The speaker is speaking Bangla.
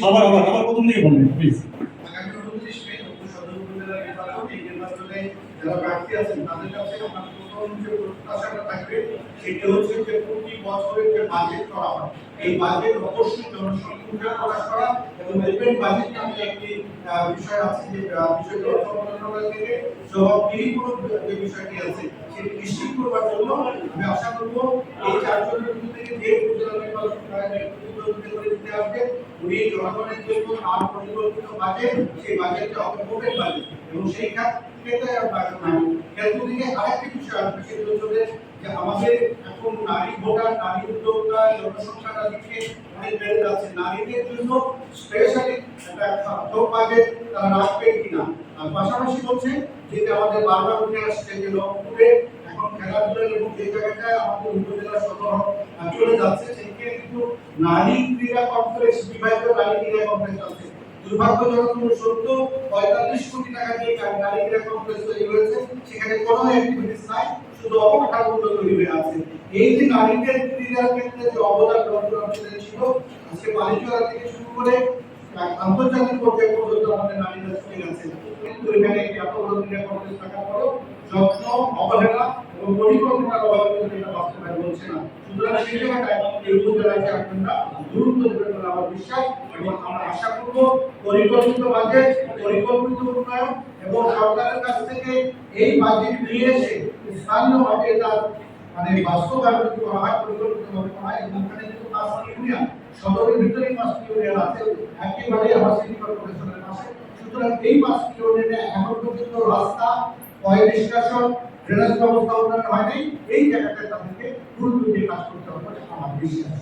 আবার প্রথম দিকে বলবেন প্লিজ। আগামী 29 মে সদর উপজেলা নির্বাচন, এই নির্বাচনে যারা প্রার্থী আছেন তাদের কাছে আমার প্রথম যে প্রত্যাশাটা থাকবে সেটা হচ্ছে যে প্রতি বছরের যে বাজেট করা হয় এই বাজেট অবশ্যই জনসংখ্যা প্রকাশ করা এবং ওপেন বাজেট নামে একটি বিষয় আছে যে বিষয়টি অর্থ মন্ত্রণালয় থেকে জবাবদিহিমূলক যে বিষয়টি আছে সেটি নিশ্চিত করবার জন্য আমি আশা করব এই চারজনের মধ্যে থেকে যে উপজেলা নির্বাচন করে দিতে আসবে উনি জনগণের জন্য আর পরিকল্পিত বাজেট সেই বাজেটটা হবে ওপেন বাজেট এবং সেই ক্ষেত্রে ক্ষেত্র থেকে আরেকটি বিষয় আসবে সেটা হচ্ছে যে আমাদের এখন নারী ভোটার নারী উদ্যোক্তা জনসংখ্যাটা দিকে অনেক বেড়ে যাচ্ছে নারীদের জন্য স্পেশালি একটা জব বাজেট তারা রাখবে কিনা আর পাশাপাশি বলছে যে আমাদের বারবার উঠে আসছে যে রংপুরে এখন খেলাধুলার এবং যে জায়গাটায় আমাদের উপজেলা সদর চলে যাচ্ছে সেখানে কিন্তু নারী ক্রীড়া কমপ্লেক্স বিভাগীয় নারী ক্রীড়া কমপ্লেক্স আছে দুর্ভাগ্যজনক সত্য 45 কোটি টাকা দিয়ে নারী ক্রীড়া কমপ্লেক্স তৈরি হয়েছে সেখানে কোনো অ্যাক্টিভিটিস নাই শুধু অবকাঠামো তৈরি হয়ে আছে এই যে নারীদের ক্রীড়ার ক্ষেত্রে যে অবদান রংপুরের ছিল আজকে বাণিজ্যরা থেকে শুরু করে আন্তর্জাতিক পর্যায়ে পর্যন্ত আমাদের নারীরা চলে গেছে কিন্তু এখানে একটি আত্মগত ক্রীড়া কমপ্লেক্স থাকার পরেও যত্ন অবহেলা এবং পরিকল্পনার অভাবে এটা বাস্তবায়ন হচ্ছে না সুতরাং সেই জায়গাটায় এই উপজেলায় যে আপনারা গুরুত্ব দেবেন বলে আমার বিশ্বাস এবং আমরা আশা করব পরিকল্পিত বাজেট পরিকল্পিত উন্নয়ন এবং সরকারের কাছ থেকে এই বাজেট নিয়ে এসে স্থানীয়ভাবে তার মানে বাস্তবায়ন করা হয় পরিকল্পিতভাবে করা হয় এবং এখানে কিন্তু 5টি ইউনিয়ন সদরের ভিতরেই 5টি ইউনিয়ন আছে একেবারে আমার সিটি কর্পোরেশনের পাশে সুতরাং এই 5টি ইউনিয়নে এখন পর্যন্ত রাস্তা পয় নিষ্কাশন ড্রেনেজ ব্যবস্থা উন্নয়ন হয়নি এই জায়গাটায় তাদেরকে গুরুত্ব দিয়ে কাজ করতে হবে আমার বিশ্বাস